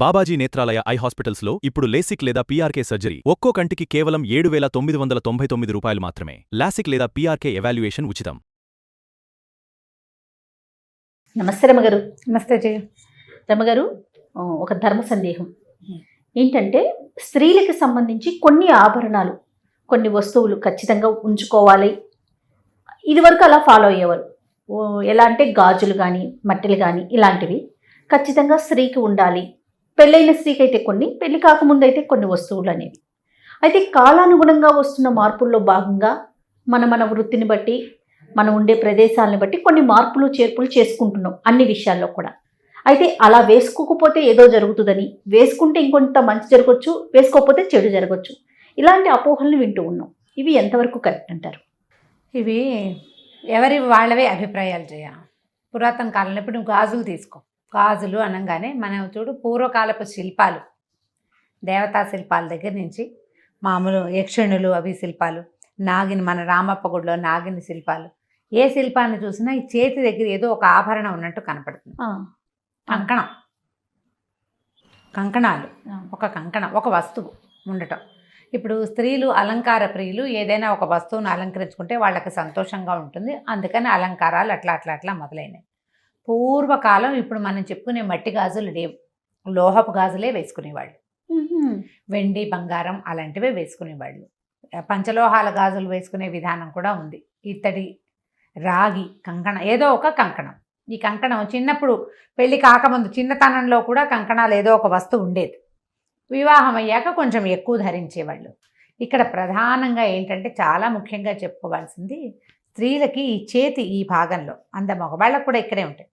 Babaji Netralaya I హాస్పిటల్స్లో ఇప్పుడు LASIK లేదా పీఆర్కే సర్జరీ ఒక్కో కంటికి కేవలం 7,999 రూపాయలు మాత్రమే. లాసిక్ లేదా పీఆర్కే ఎవాల్యుయేషన్ ఉచితం. నమస్తే రమగారు. నమస్తే జయ. రమగారు, ఒక ధర్మ సందేహం ఏంటంటే, స్త్రీలకు సంబంధించి కొన్ని ఆభరణాలు, కొన్ని వస్తువులు ఖచ్చితంగా ఉంచుకోవాలి. ఇదివరకు అలా ఫాలో అయ్యేవారు. ఎలా అంటే గాజులు కానీ, మట్టెలు కానీ ఇలాంటివి ఖచ్చితంగా స్త్రీకి ఉండాలి. పెళ్ళైన స్త్రీకి అయితే కొన్ని, పెళ్లి కాకముందు అయితే కొన్ని వస్తువులు అనేవి. అయితే కాలానుగుణంగా వస్తున్న మార్పుల్లో భాగంగా మన వృత్తిని బట్టి, మనం ఉండే ప్రదేశాలను బట్టి కొన్ని మార్పులు చేర్పులు చేసుకుంటున్నాం అన్ని విషయాల్లో కూడా. అయితే అలా వేసుకోకపోతే ఏదో జరుగుతుందని, వేసుకుంటే ఇంకొంత మంచి జరగవచ్చు, వేసుకోకపోతే చెడు జరగవచ్చు, ఇలాంటి అపోహలను వింటూ ఉన్నాం. ఇవి ఎంతవరకు కరెక్ట్ అంటారు? ఇవి ఎవరి వాళ్ళవే అభిప్రాయాలు జయ. పురాతన కాలంలో ఇప్పుడు నువ్వు గాజులు తీసుకో. గాజులు అనగానే మనం చూడు పూర్వకాలపు శిల్పాలు, దేవతా శిల్పాల దగ్గర నుంచి మామూలు యక్షిణులు అవి శిల్పాలు, నాగిని మన రామప్ప గుడిలో నాగిని శిల్పాలు, ఏ శిల్పాన్ని చూసినా ఈ చేతి దగ్గర ఏదో ఒక ఆభరణం ఉన్నట్టు కనపడుతుంది. కంకణాలు, ఒక కంకణం, ఒక వస్తువు ఉండటం. ఇప్పుడు స్త్రీలు అలంకార ప్రియులు, ఏదైనా ఒక వస్తువును అలంకరించుకుంటే వాళ్ళకి సంతోషంగా ఉంటుంది, అందుకని అలంకారాలు అట్లా మొదలైనవి. పూర్వకాలం ఇప్పుడు మనం చెప్పుకునే మట్టి గాజులు లేవు, లోహపు గాజులే వేసుకునేవాళ్ళు. వెండి బంగారం అలాంటివే వేసుకునేవాళ్ళు. పంచలోహాల గాజులు వేసుకునే విధానం కూడా ఉంది. ఇత్తడి, రాగి కంకణం, ఏదో ఒక కంకణం. ఈ కంకణం చిన్నప్పుడు పెళ్ళి కాకముందు చిన్నతనంలో కూడా కంకణాలు ఏదో ఒక వస్తువు ఉండేది. వివాహం అయ్యాక కొంచెం ఎక్కువ ధరించేవాళ్ళు. ఇక్కడ ప్రధానంగా ఏంటంటే, చాలా ముఖ్యంగా చెప్పుకోవాల్సింది స్త్రీలకి ఈ చేతి ఈ భాగంలో, మగవాళ్ళకు కూడా ఇక్కడే ఉంటాయి.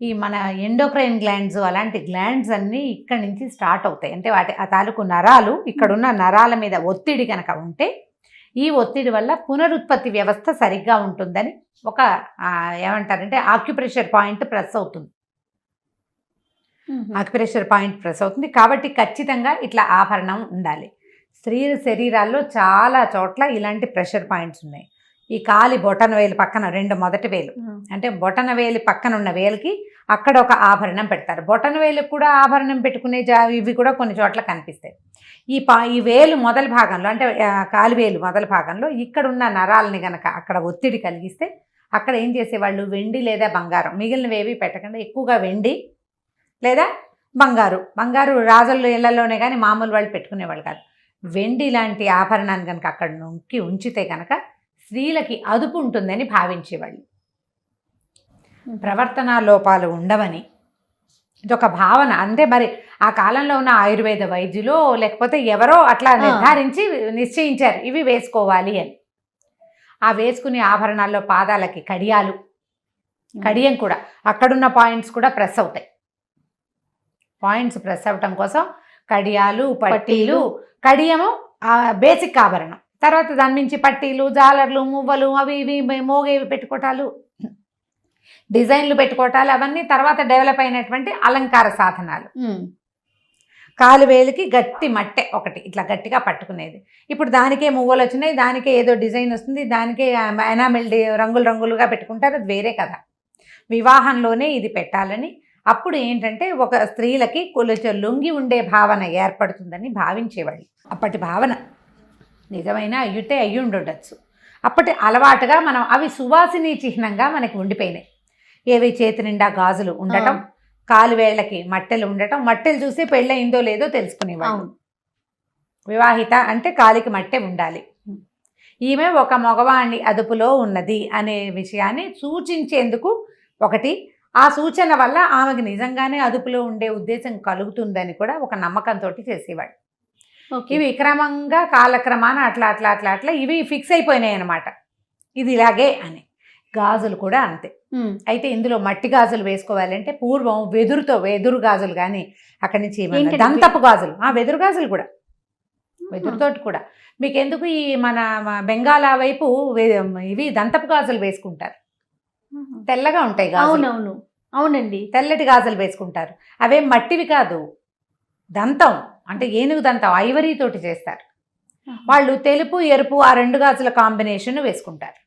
ఈ మన ఎండోక్రైన్ గ్లాండ్స్, అలాంటి గ్లాండ్స్ అన్నీ ఇక్కడి నుంచి స్టార్ట్ అవుతాయి. అంటే ఆ తాలూకు నరాలు, ఇక్కడున్న నరాల మీద ఒత్తిడి కనుక ఉంటే ఈ ఒత్తిడి వల్ల పునరుత్పత్తి వ్యవస్థ సరిగ్గా ఉంటుందని ఒక ఏమంటారంటే ఆక్యుప్రెషర్ పాయింట్ ప్రెస్ అవుతుంది. ఆక్యుప్రెషర్ పాయింట్ ప్రెస్ అవుతుంది. కాబట్టి ఖచ్చితంగా ఇట్లా ఆభరణం ఉండాలి. స్త్రీ శరీరాల్లో చాలా చోట్ల ఇలాంటి ప్రెషర్ పాయింట్స్ ఉన్నాయి. ఈ కాలి బొటన వేలు పక్కన, రెండు మొదటి వేలు, అంటే బొటన వేలు పక్కన ఉన్న వేలుకి అక్కడ ఒక ఆభరణం పెడతారు. బొటన వేలుకి కూడా ఆభరణం పెట్టుకునే ఇవి కూడా కొన్ని చోట్ల కనిపిస్తాయి. ఈ వేలు మొదల భాగంలో, అంటే కాలివేలు మొదల భాగంలో ఇక్కడున్న నరాలని గనక అక్కడ ఒత్తిడి కలిగిస్తే అక్కడ ఏం చేసేవాళ్ళు, వెండి లేదా బంగారం, మిగిలినవేవి పెట్టకుండా ఎక్కువగా వెండి లేదా బంగారు రాజుల ఇళ్లలోనే కానీ మామూలు వాళ్ళు పెట్టుకునేవాళ్ళు కాదు. వెండి లాంటి ఆభరణాన్ని కనుక అక్కడ నొక్కి ఉంచితే కనుక స్త్రీలకి అదుపు ఉంటుందని భావించేవాళ్ళు. ప్రవర్తనా లోపాలు ఉండవని ఇదొక భావన. అంటే మరి ఆ కాలంలో ఉన్న ఆయుర్వేద వైద్యులు లేకపోతే ఎవరో అట్లా నిశ్చయించారు ఇవి వేసుకోవాలి అని. ఆ వేసుకునే ఆభరణాల్లో పాదాలకి కడియం కూడా, అక్కడున్న పాయింట్స్ కూడా ప్రెస్ అవుతాయి. పాయింట్స్ ప్రెస్ అవ్వటం కోసం కడియాలు, పట్టీలు, కడియము బేసిక్ ఆభరణం, తర్వాత దాని నుంచి పట్టీలు, జాలర్లు, మువ్వలు, అవి ఇవి మోగేవి పెట్టుకోవటాలు, డిజైన్లు పెట్టుకోవటాలు, అవన్నీ తర్వాత డెవలప్ అయినటువంటి అలంకార సాధనాలు. కాలువేలికి గట్టి మట్టె ఒకటి ఇట్లా గట్టిగా పట్టుకునేది. ఇప్పుడు దానికే మువ్వలు వచ్చినాయి, దానికే ఏదో డిజైన్ వస్తుంది, దానికే ఎనామెల్ రంగులుగా పెట్టుకుంటారు, అది వేరే కదా. వివాహంలోనే ఇది పెట్టాలని, అప్పుడు ఏంటంటే ఒక స్త్రీలకి కొంచెం లొంగి ఉండే భావన ఏర్పడుతుందని భావించేవాళ్ళు. అప్పటి భావన నిజమైన అయ్యి ఉండొచ్చు. అప్పటి అలవాటుగా మనం అవి సువాసిని చిహ్నంగా మనకి ఉండిపోయినాయి. ఏవి చేతి నిండా గాజులు ఉండటం, కాలువేళ్లకి మట్టెలు ఉండటం, మట్టెలు చూసి పెళ్ళయిందో లేదో తెలుసుకునేవాళ్ళు. వివాహిత అంటే కాలికి మట్టె ఉండాలి, ఈమె ఒక మగవాణ్ణి అదుపులో ఉన్నది అనే విషయాన్ని సూచించేందుకు ఒకటి. ఆ సూచన వల్ల ఆమెకు నిజంగానే అదుపులో ఉండే ఉద్దేశం కలుగుతుందని కూడా ఒక నమ్మకంతో చేసేవాడు. ఇవి క్రమంగా కాలక్రమాన అట్లా ఇవి ఫిక్స్ అయిపోయినాయి అన్నమాట, ఇది ఇలాగే అని. గాజులు కూడా అంతే. అయితే ఇందులో మట్టి గాజులు వేసుకోవాలంటే పూర్వం వెదురు గాజులు, కానీ అక్కడి నుంచి దంతపు గాజులు, వెదురు గాజులు కూడా, వెదురుతోటి కూడా. మీకు ఎందుకు ఈ మన బెంగాల్ వైపు ఇవి దంతపు గాజులు వేసుకుంటారు, తెల్లగా ఉంటాయి గాజులు. అవునండి, తెల్లటి గాజులు వేసుకుంటారు. అవేం మట్టివి కాదు, దంతం, అంటే ఏనుగు దంతం, ఐవరీ తోటి చేస్తారు వాళ్ళు. తెలుపు ఎరుపు ఆ రెండు గాజుల కాంబినేషన్ వేసుకుంటారు.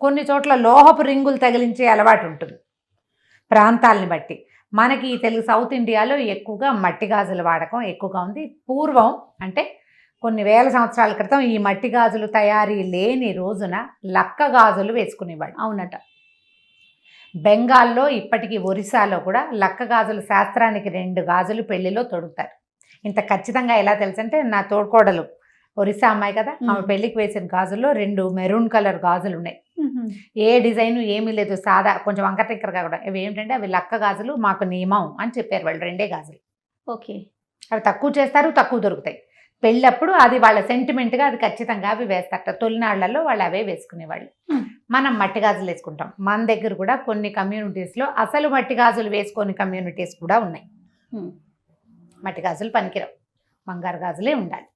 కొన్ని చోట్ల లోహపు రింగులు తగిలించే అలవాటు ఉంటుంది ప్రాంతాలని బట్టి. మనకి ఈ తెలుగు సౌత్ ఇండియాలో ఎక్కువగా మట్టి గాజుల వాడకం ఎక్కువగా ఉంది. పూర్వం అంటే కొన్ని వేల సంవత్సరాల క్రితం ఈ మట్టి గాజులు తయారీ లేని రోజున లక్క గాజులు వేసుకునేవాడు. అవునట. బెంగాల్లో ఇప్పటికీ ఒరిస్సాలో కూడా లక్క గాజులు శాస్త్రానికి 2 గాజులు పెళ్లిలో తొడుగుతారు. ఇంత ఖచ్చితంగా ఎలా తెలుసంటే నా తోడుకోడలు ఒరిస్సా అమ్మాయి కదా, ఆమె పెళ్లికి వేసిన గాజుల్లో 2 మెరూన్ కలర్ గాజులు ఉన్నాయి. ఏ డిజైన్ ఏమీ లేదు, సాదా కొంచెం వంకటిక్కరగా కూడా. ఇవి ఏంటంటే అవి లక్క గాజులు, మాకు నియమం అని చెప్పారు వాళ్ళు. 2 గాజులు. ఓకే. అవి తక్కువ చేస్తారు, తక్కువ దొరుకుతాయి. పెళ్ళప్పుడు అది వాళ్ళ సెంటిమెంట్గా అది ఖచ్చితంగా అవి వేస్తారట. తొలినాళ్లలో వాళ్ళు అవే వేసుకునేవాళ్ళు. మనం మట్టి గాజులు వేసుకుంటాం. మన దగ్గర కూడా కొన్ని కమ్యూనిటీస్లో అసలు మట్టి గాజులు వేసుకొని కమ్యూనిటీస్ కూడా ఉన్నాయి. మట్టి గాజులు పనికిరావు, బంగారు గాజులే ఉండాలి.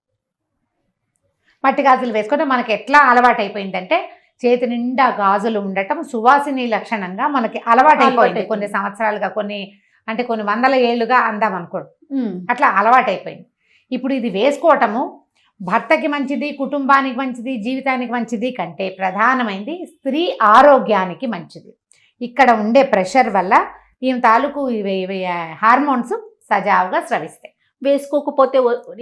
మట్టి గాజులు వేసుకుంటే మనకి ఎట్లా అలవాటు అయిపోయిందంటే చేతి నిండా గాజులు ఉండటం సువాసిని లక్షణంగా మనకి అలవాటు అయిపోయింది. కొన్ని సంవత్సరాలుగా, కొన్ని వందల ఏళ్ళుగా అందాం అనుకోండి, అట్లా అలవాటు అయిపోయింది. ఇప్పుడు ఇది వేసుకోవటము భర్తకి మంచిది, కుటుంబానికి మంచిది, జీవితానికి మంచిది కంటే ప్రధానమైనది స్త్రీ ఆరోగ్యానికి మంచిది. ఇక్కడ ఉండే ప్రెషర్ వల్ల ఈమె తాలూకు ఇవి హార్మోన్స్ సజావుగా స్రవిస్తాయి. వేసుకోకపోతే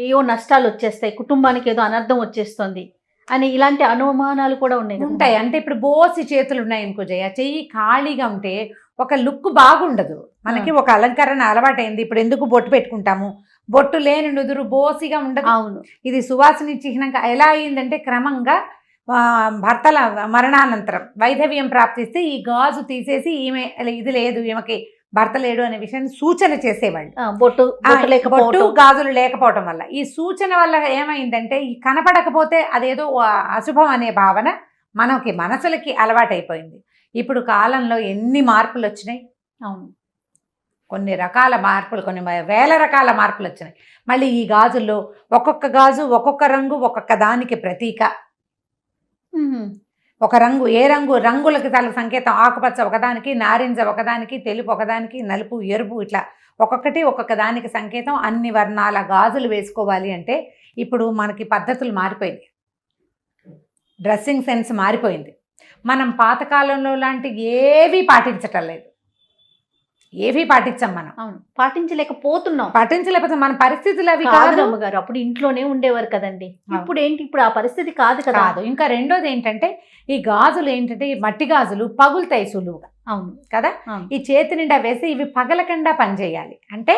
ఏవో నష్టాలు వచ్చేస్తాయి, కుటుంబానికి ఏదో అనర్థం వచ్చేస్తుంది అని ఇలాంటి అనుమానాలు కూడా ఉంటాయి. అంటే ఇప్పుడు బోసి చేతులు ఉన్నాయి అనుకో జయ, చెయ్యి ఖాళీగా ఉంటే ఒక లుక్ బాగుండదు. మనకి ఒక అలంకరణ అలవాటైంది. ఇప్పుడు ఎందుకు బొట్టు పెట్టుకుంటాము, బొట్టు లేని నుదురు బోసిగా ఉండదు. అవును. ఇది సువాసిని చిహ్నంగా ఎలా అయిందంటే క్రమంగా భర్తల మరణానంతరం వైధవ్యం ప్రాప్తిస్తే ఈ గాజు తీసేసి ఈమె ఇది లేదు, ఈమెకి భర్త లేడు అనే విషయాన్ని సూచన చేసేవాళ్ళు. బొట్టు గాజులు లేకపోవటం వల్ల ఈ సూచన వల్ల ఏమైందంటే ఈ కనపడకపోతే అదేదో అశుభం అనే భావన మనకి మనసులకి అలవాటైపోయింది. ఇప్పుడు కాలంలో ఎన్ని మార్పులు వచ్చినాయి. అవును, కొన్ని రకాల మార్పులు, కొన్ని వేల రకాల మార్పులు వచ్చినాయి. మళ్ళీ ఈ గాజుల్లో ఒక్కొక్క గాజు ఒక్కొక్క రంగు, ఒక్కొక్క దానికి ప్రతీక. ఒక రంగు ఏ రంగు, రంగులకి తల సంకేతం. ఆకుపచ్చ ఒకదానికి, నారింజ ఒకదానికి, తెలుపు ఒకదానికి, నలుపు, ఎరుపు, ఇట్లా ఒక్కొక్కటి ఒక్కొక్క దానికి సంకేతం. అన్ని వర్ణాల గాజులు వేసుకోవాలి అంటే ఇప్పుడు మనకి పద్ధతులు మారిపోయింది, డ్రెస్సింగ్ సెన్స్ మారిపోయింది. మనం పాతకాలంలో లాంటి ఏవీ పాటించటం లేదు, ఏవీ పాటించాం మనం. అవును, పాటించలేకపోతే మన పరిస్థితులు అవి కాదు అమ్మగారు. అప్పుడు ఇంట్లోనే ఉండేవారు కదండి. ఇప్పుడు ఏంటి, ఇప్పుడు ఆ పరిస్థితి కాదు కదా. ఇంకా రెండోది ఏంటంటే ఈ గాజులు ఏంటంటే ఈ మట్టి గాజులు పగులుతాయి సులువుగా. అవును కదా. ఈ చేతి నిండా వేసి ఇవి పగలకుండా పనిచేయాలి అంటే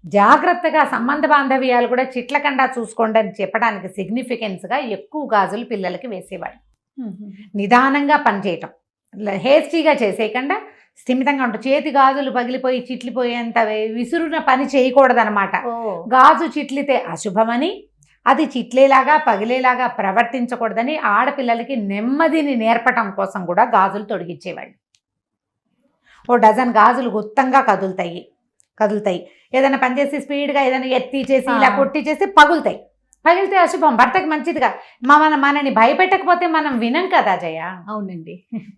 జాగ్రత్తగా సంబంధ బాంధవ్యాలు కూడా చిట్లకుండా చూసుకోండి అని చెప్పడానికి సిగ్నిఫికెన్స్గా ఎక్కువ గాజులు పిల్లలకి వేసేవాళ్ళు. నిదానంగా పనిచేయటం, హేస్టీగా చేసేయకుండా స్థిమితంగా ఉంటుంది. చేతి గాజులు పగిలిపోయి చిట్లిపోయేంత విసురున పని చేయకూడదనమాట. గాజు చిట్లితే అశుభమని, అది చిట్లేలాగా పగిలేలాగా ప్రవర్తించకూడదని ఆడపిల్లలకి నెమ్మదిని నేర్పటం కోసం కూడా గాజులు తొడిగించేవాళ్ళు. ఓ డజన్ గాజులు గుత్తంగా కదులుతాయి. ఏదైనా పనిచేసి స్పీడ్గా ఏదైనా ఎత్తి చేసి ఇలా కొట్టి చేసి పగిలితే అశుభం, భర్తకి మంచిదిగా. మనని భయపెట్టకపోతే మనం వినం కదా జయ. అవునండి,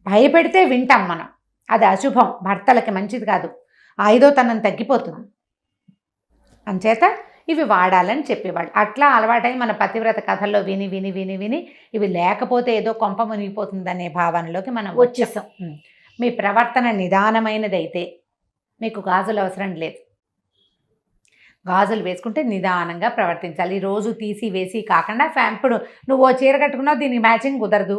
భయపెడితే వింటాం మనం, అది అశుభం, భర్తలకి మంచిది కాదు, ఐదోతనం తగ్గిపోతుంది. అంచేత ఇవి వాడాలని చెప్పేవాళ్ళు. అట్లా అలవాటై మన పతివ్రత కథల్లో విని విని విని విని ఇవి లేకపోతే ఏదో కొంప మునిగిపోతుందనే భావనలోకి మనం వచ్చేసాం. మీ ప్రవర్తన నిదానమైనదైతే మీకు గాజులు అవసరం లేదు. గాజులు వేసుకుంటే నిదానంగా ప్రవర్తించాలి. రోజు తీసి వేసి కాకుండా ఇప్పుడు నువ్వు ఓ చీర కట్టుకున్నావు, దీనికి మ్యాచింగ్ కుదరదు,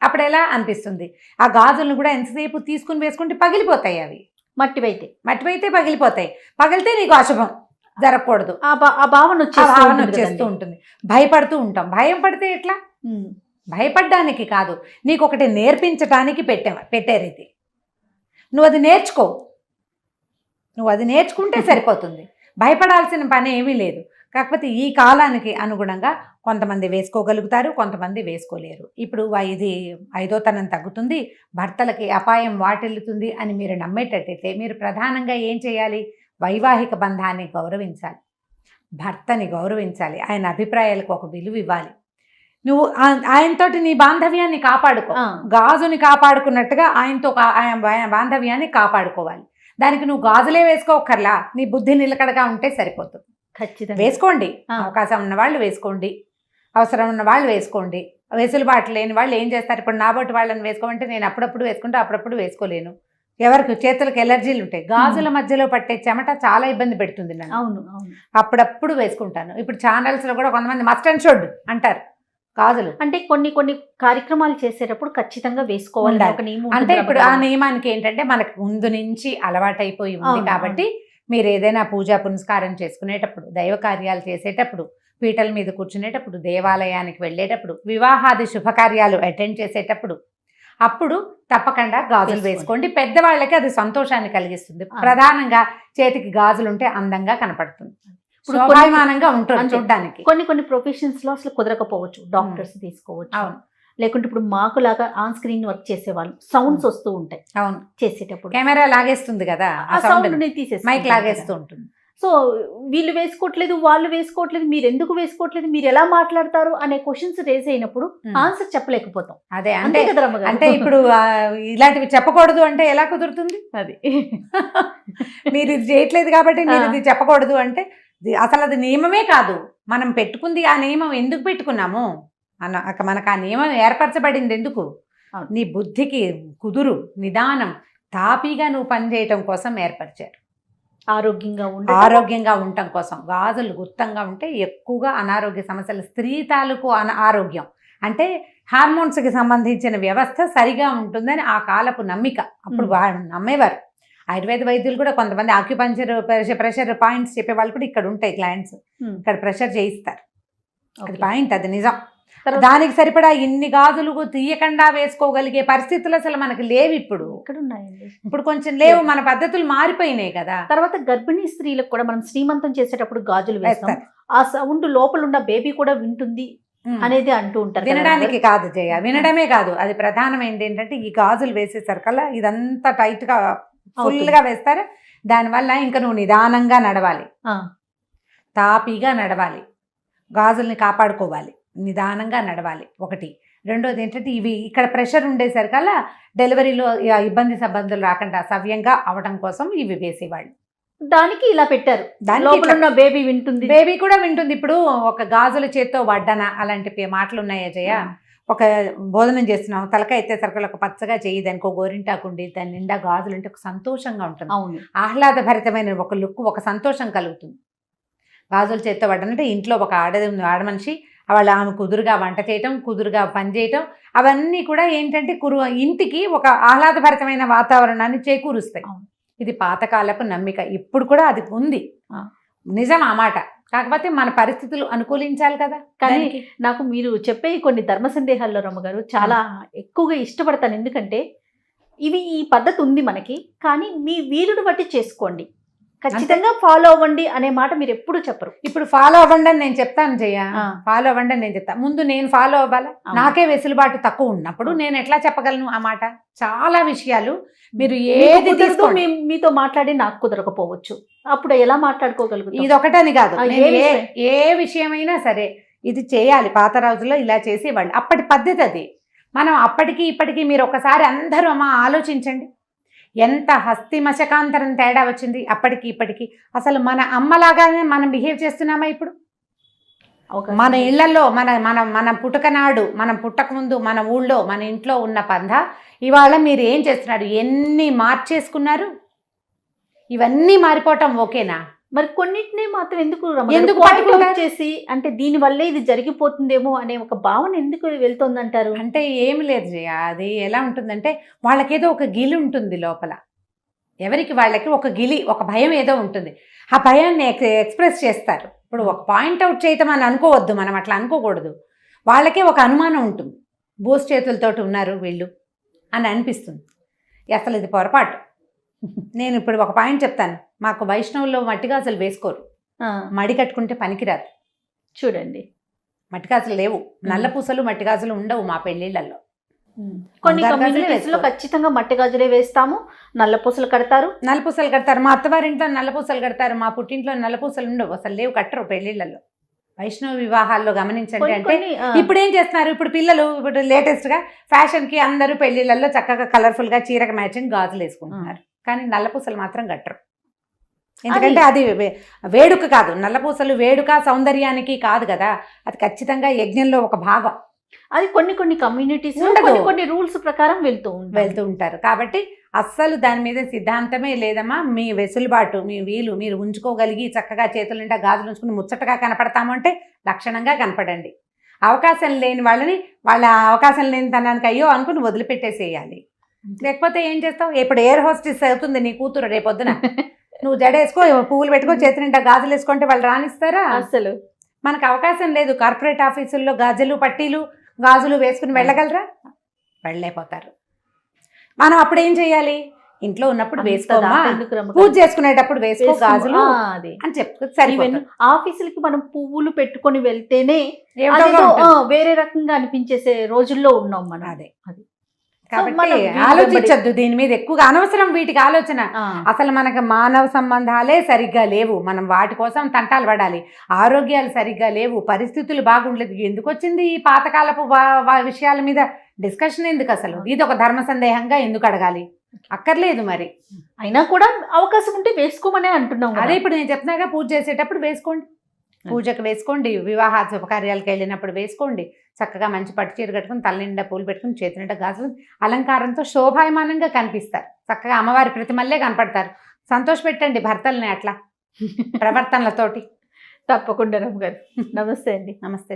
అప్పుడు ఎలా అనిపిస్తుంది? ఆ గాజులను కూడా ఎంతసేపు తీసుకుని వేసుకుంటే పగిలిపోతాయి. అవి మట్టివైతే పగిలిపోతాయి. పగిలితే నీకు అశుభం, జరగకూడదు. ఆ భావన వచ్చేస్తూ ఉంటుంది. భయపడుతూ ఉంటాం. భయం పడితే ఎట్లా? భయపడ్డానికి కాదు, నీకు ఒకటి నేర్పించడానికి పెట్టారు ఇది. నువ్వు అది నేర్చుకుంటే సరిపోతుంది. భయపడాల్సిన పని ఏమీ లేదు. కాకపోతే ఈ కాలానికి అనుగుణంగా కొంతమంది వేసుకోగలుగుతారు, కొంతమంది వేసుకోలేరు. ఇప్పుడు ఇది ఐదోతనం తగ్గుతుంది, భర్తలకి అపాయం వాటిల్లుతుంది అని మీరు నమ్మేటట్టయితే మీరు ప్రధానంగా ఏం చేయాలి? వైవాహిక బంధాన్ని గౌరవించాలి, భర్తని గౌరవించాలి, ఆయన అభిప్రాయాలకు ఒక విలువ ఇవ్వాలి. నువ్వు ఆయనతోటి నీ బాంధవ్యాన్ని కాపాడుకో, గాజుని కాపాడుకున్నట్టుగా ఆయనతో బాంధవ్యాన్ని కాపాడుకోవాలి. దానికి నువ్వు గాజులే వేసుకోకర్లా, నీ బుద్ధి నిలకడగా ఉంటే సరిపోతుంది. ఖచ్చితంగా వేసుకోండి, అవకాశం ఉన్న వాళ్ళు వేసుకోండి, అవసరం ఉన్న వాళ్ళు వేసుకోండి. వెసులుబాటు లేని వాళ్ళు ఏం చేస్తారు? ఇప్పుడు నాబోటి వాళ్ళని వేసుకోమంటే నేను అప్పుడప్పుడు వేసుకుంటే అప్పుడప్పుడు వేసుకోలేను. ఎవరికి చేతులకు ఎలర్జీలు ఉంటాయి, గాజుల మధ్యలో పట్టే చెమట చాలా ఇబ్బంది పెడుతుంది నన్ను. అవును అవును. అప్పుడప్పుడు వేసుకుంటాను. ఇప్పుడు ఛానల్స్ లో కూడా కొంతమంది మస్ట్ అండ్ షుడ్ అంటారు గాజులు. అంటే కొన్ని కొన్ని కార్యక్రమాలు చేసేటప్పుడు ఖచ్చితంగా వేసుకోవాలి ఉండాలి. ఒక నియమం అంటే ఉంటుంది ఇప్పుడు ఆ రమగారు. నియమానికి ఏంటంటే మనకు ముందు నుంచి అలవాటైపోయి ఉంది అవును, కాబట్టి మీరు ఏదైనా పూజా పునస్కారం చేసుకునేటప్పుడు, దైవ కార్యాలు చేసేటప్పుడు, పీటల మీద కూర్చునేటప్పుడు, దేవాలయానికి వెళ్ళేటప్పుడు, వివాహాది శుభకార్యాలు అటెండ్ చేసేటప్పుడు అప్పుడు తప్పకుండా గాజులు వేసుకోండి. పెద్దవాళ్ళకి అది సంతోషాన్ని కలిగిస్తుంది. ప్రధానంగా చేతికి గాజులు ఉంటే అందంగా కనపడుతుంది, ఇప్పుడు శోభాయమానంగా ఉంటుంది అంతే. చూడడానికి. కొన్ని ప్రొఫెషన్స్ లో అసలు కుదరకపోవచ్చు, డాక్టర్స్ తీసుకోవచ్చు. అవును లేకుంటే ఇప్పుడు మాకు లాగా ఆన్ స్క్రీన్ వర్క్ చేసేవాళ్ళు సౌండ్స్ వస్తూ ఉంటాయి అవును. చేసేటప్పుడు, కెమెరా లాగేస్తుంది కదా, ఆ సౌండ్ ని తీసేసి మైక్ లాగేస్తూ ఉంటుంది. సో వీళ్ళు వేసుకోవట్లేదు, వాళ్ళు వేసుకోవట్లేదు, మీరు ఎందుకు వేసుకోవట్లేదు, మీరు ఎలా మాట్లాడతారు అనే క్వశ్చన్స్ రేజ్ అయినప్పుడు ఆన్సర్ చెప్పలేకపోతాం. అదే అంతే అంటే కదా రమ్మగారు? అంటే ఇప్పుడు ఇలాంటివి చెప్పకూడదు అంటే ఎలా కుదురుతుంది? అది మీరు ఇది చేయట్లేదు కాబట్టి మీరు ఇది చెప్పకూడదు అంటే అసలు అది నియమమే కాదు. మనం పెట్టుకుంది ఆ నియమం ఎందుకు పెట్టుకున్నాము మనకు ఆ నియమం ఏర్పరచబడింది ఎందుకు? అవును. నీ బుద్ధికి కుదురు, నిదానం, తాపీగా నువ్వు పనిచేయటం కోసం ఏర్పరిచారు. ఆరోగ్యంగా ఉండటం కోసం. గాజులు గుర్తంగా ఉంటే ఎక్కువగా అనారోగ్య సమస్యలు, స్త్రీ తాలూకు ఆరోగ్యం అంటే హార్మోన్స్కి సంబంధించిన వ్యవస్థ సరిగా ఉంటుందని ఆ కాలపు నమ్మిక. అప్పుడు నమ్మేవారు. ఆయుర్వేద వైద్యులు కూడా కొంతమంది ఆక్యుపంచర్ ప్రెషర్ పాయింట్స్ చెప్పేవాళ్ళు కూడా ఇక్కడ ఉంటాయి క్లయింట్స్, ఇక్కడ ప్రెషర్ చేయిస్తారు. అది పాయింట్, అది నిజం. దానికి సరిపడా ఇన్ని గాజులు తీయకుండా వేసుకోగలిగే పరిస్థితులు అసలు మనకి లేవు ఇప్పుడు. ఇప్పుడు కొంచెం లేవు, మన పద్ధతులు మారిపోయినాయి కదా. తర్వాత గర్భిణీ స్త్రీలకు కూడా మనం శ్రీమంతం చేసేటప్పుడు గాజులు వేస్తాం, ఆ సౌండ్ లోపల ఉన్న బేబీ కూడా వింటుంది అనేది అంటూ ఉంటారు. వినడానికి కాదు జయ, వినడమే కాదు, అది ప్రధానమైనది ఏంటంటే ఈ గాజులు వేసేసరికల్లా ఇదంతా టైట్ గా ఫుల్ గా వేస్తారు. దానివల్ల ఇంకా నువ్వు నిదానంగా నడవాలి, తాపీగా నడవాలి, గాజుల్ని కాపాడుకోవాలి, నిదానంగా నడవాలి. ఒకటి. రెండోది ఏంటంటే ఇవి ఇక్కడ ప్రెషర్ ఉండేసరికల్లా డెలివరీలో ఇబ్బందులు రాకుండా సవ్యంగా అవడం కోసం ఇవి వేసేవాళ్ళు. దానికి ఇలా పెట్టారు, లోపల ఉన్న బేబీ వింటుంది, బేబీ కూడా వింటుంది. ఇప్పుడు ఒక గాజుల చేత్తో వడ్డన అలాంటి మాటలు ఉన్నాయా జయ? ఒక భోజనం చేస్తున్నాం, తలకాయ ఎత్తేసరికి ఒక పచ్చగా చేయి, దానికి ఒక గోరింటాకుండి, దాని నిండా గాజులు అంటే ఒక సంతోషంగా ఉంటుంది. అవును, ఆహ్లాదభరితమైన ఒక లుక్, ఒక సంతోషం కలుగుతుంది. గాజుల చేత్తో వడ్డనంటే ఇంట్లో ఒక ఆడమనిషి ఆమె కుదురుగా వంట చేయటం, కుదురుగా పని చేయటం, అవన్నీ కూడా ఏంటంటే ఇంటికి ఒక ఆహ్లాదభరితమైన వాతావరణాన్ని చేకూరుస్తాయి. ఇది పాతకాలపు నమ్మిక, ఇప్పుడు కూడా అది ఉంది, నిజం ఆ మాట. కాకపోతే మన పరిస్థితులు అనుకూలించాలి కదా. కానీ నాకు మీరు చెప్పే కొన్ని ధర్మ సందేహాల్లో రమ్మగారు చాలా ఎక్కువగా ఇష్టపడతాను. ఎందుకంటే ఈ పద్ధతి ఉంది మనకి, కానీ మీ వీలుని బట్టి చేసుకోండి, ఖచ్చితంగా ఫాలో అవ్వండి అనే మాట మీరు ఎప్పుడు చెప్పరు. ఇప్పుడు ఫాలో అవ్వండి అని నేను చెప్తాను జయ, ఫాలో అవ్వండి అని నేను చెప్తాను. ముందు నేను ఫాలో అవ్వాలా? నాకే వెసులుబాటు తక్కువ ఉన్నప్పుడు నేను ఎట్లా చెప్పగలను ఆ మాట? చాలా విషయాలు మీరు ఏది మీతో మాట్లాడి నాకు కుదరకపోవచ్చు, అప్పుడు ఎలా మాట్లాడుకోగలుగుతాం? ఇది ఒకటని కాదు, ఏ విషయమైనా సరే ఇది చేయాలి. పాత రోజుల్లో ఇలా చేసేవాళ్ళు, అప్పటి పద్ధతి అది. మనం అప్పటికి ఇప్పటికీ మీరు ఒకసారి అందరూ ఆలోచించండి, ఎంత హస్తి మశకాంతరం తేడా వచ్చింది అప్పటికి ఇప్పటికి. అసలు మన అమ్మలాగానే మనం బిహేవ్ చేస్తున్నామా ఇప్పుడు? మన ఇళ్లలో మన పుట్టకనాడు, మనం పుట్టకముందు మన ఊళ్ళో మన ఇంట్లో ఉన్న పంధ ఇవాళ మీరు ఏం చేస్తున్నారు, ఎన్ని మార్చేసుకున్నారు? ఇవన్నీ మారిపోవటం ఓకేనా? మరి కొన్నిటిని మాత్రం ఎందుకు చేసి అంటే దీని వల్లే ఇది జరిగిపోతుందేమో అనే ఒక భావన ఎందుకు వెళ్తుందంటారు? అంటే ఏమి లేదు జయ, అది ఎలా ఉంటుందంటే వాళ్ళకేదో ఒక గిలి ఉంటుంది లోపల, ఎవరికి వాళ్ళకి ఒక గిలి, ఒక భయం ఏదో ఉంటుంది. ఆ భయాన్ని ఎక్స్ప్రెస్ చేస్తారు. ఇప్పుడు ఒక పాయింట్అవుట్ చేయటం అని అనుకోవద్దు, మనం అట్లా అనుకోకూడదు. వాళ్ళకే ఒక అనుమానం ఉంటుంది, బోస్ చేతులతోటి ఉన్నారు వీళ్ళు అని అనిపిస్తుంది. అసలు ఇది పొరపాటు. నేను ఇప్పుడు ఒక పాయింట్ చెప్తాను, మాకు వైష్ణవుల్లో మట్టిగాజులు వేసుకోరు, మడి కట్టుకుంటే పనికిరాదు. చూడండి, మట్టిగాజులు లేవు, నల్ల పూసలు మట్టిగాజులు ఉండవు మా పెళ్లిళ్లలో. కొన్ని కమ్యూనిటీస్ లో ఖచ్చితంగా మట్టి గాజులే వేస్తాము, నల్ల పూసలు కడతారు. మా అత్తవారింట్లో నల్ల పూసలు కడతారు, మా పుట్టింట్లో నల్ల పూసలు ఉండవు, అసలు లేవు, కట్టరు పెళ్లిళ్లలో. వైష్ణవ వివాహాల్లో గమనించండి. అంటే ఇప్పుడు ఏం చేస్తున్నారు, ఇప్పుడు పిల్లలు ఇప్పుడు లేటెస్ట్ గా ఫ్యాషన్ కి అందరూ పెళ్లిళ్లలో చక్కగా కలర్ఫుల్ గా చీరకు మ్యాచింగ్ గాజులు వేసుకుంటున్నారు, కానీ నల్లపూసలు మాత్రం కట్టరు. ఎందుకంటే అది వేడుక కాదు, నల్లపూసలు వేడుక సౌందర్యానికి కాదు కదా, అది ఖచ్చితంగా యజ్ఞంలో ఒక భాగం. అది కొన్ని కొన్ని కమ్యూనిటీస్ ఉండదు. కొన్ని కొన్ని రూల్స్ ప్రకారం వెళ్తూ ఉంటారు. కాబట్టి అస్సలు దాని మీద సిద్ధాంతమే లేదమ్మా. మీ వెసులుబాటు, మీ వీలు, మీరు ఉంచుకోగలిగి చక్కగా చేతులు నిండా గాజులు ఉంచుకుని ముచ్చటగా కనపడతాము అంటే లక్షణంగా కనపడండి. అవకాశం లేని వాళ్ళని వాళ్ళ అవకాశం లేని తనానికి అయ్యో అనుకుని వదిలిపెట్టేసేయాలి. లేకపోతే ఏం చేస్తావు? ఇప్పుడు ఎయిర్ హోస్టెస్ అవుతుంది నీ కూతురు రేపొద్దున, నువ్వు జడేసుకో, పువ్వులు పెట్టుకో, చేతి నిండా గాజులు వేసుకుంటే వాళ్ళు రానిస్తారా? అసలు మనకు అవకాశం లేదు. కార్పొరేట్ ఆఫీసుల్లో గాజులు పట్టీలు గాజులు వేసుకుని వెళ్ళగలరా? వెళ్ళలేకపోతారు. మనం అప్పుడు ఏం చేయాలి? ఇంట్లో ఉన్నప్పుడు వేసుకోమా, పూజ చేసుకునేటప్పుడు వేసుకో గాజులు అని చెప్తే సరిపోయింది. ఆఫీసులకి మనం పువ్వులు పెట్టుకొని వెళ్తేనే ఏమిటో వేరే రకంగా అనిపించేసే రోజుల్లో ఉన్నాం మనం. అదే కాబట్టి ఆలోచించద్దు దీని మీద ఎక్కువగా, అనవసరం వీటికి ఆలోచన. అసలు మనకు మానవ సంబంధాలే సరిగ్గా లేవు, మనం వాటి కోసం తంటాలు పడాలి. ఆరోగ్యాలు సరిగ్గా లేవు, పరిస్థితులు బాగుండలేదు. ఎందుకు వచ్చింది ఈ పాతకాలపు విషయాల మీద డిస్కషన్? ఎందుకు అసలు? ఇది ఒక ధర్మ సందేహంగా ఎందుకు అడగాలి? అక్కర్లేదు. మరి అయినా కూడా అవకాశం ఉంటే వేసుకోమనే అంటున్నాం. అదే ఇప్పుడు నేను చెప్తున్నాగా, పూజ చేసేటప్పుడు వేసుకోండి, పూజకు వేసుకోండి, వివాహ శుభకార్యాలకు వెళ్ళినప్పుడు వేసుకోండి. చక్కగా మంచి పట్టు చీర కట్టుకుని తల నిండా పూలు పెట్టుకుని చేతి నిండా గాజులు అలంకారంతో శోభాయమానంగా కనిపిస్తారు. చక్కగా అమ్మవారి ప్రతిమల్లే కనపడతారు. సంతోష పెట్టండి భర్తల్ని అట్లా ప్రవర్తనలతోటి. తప్పకుండా రమ్మ గారు. నమస్తే అండి. నమస్తే.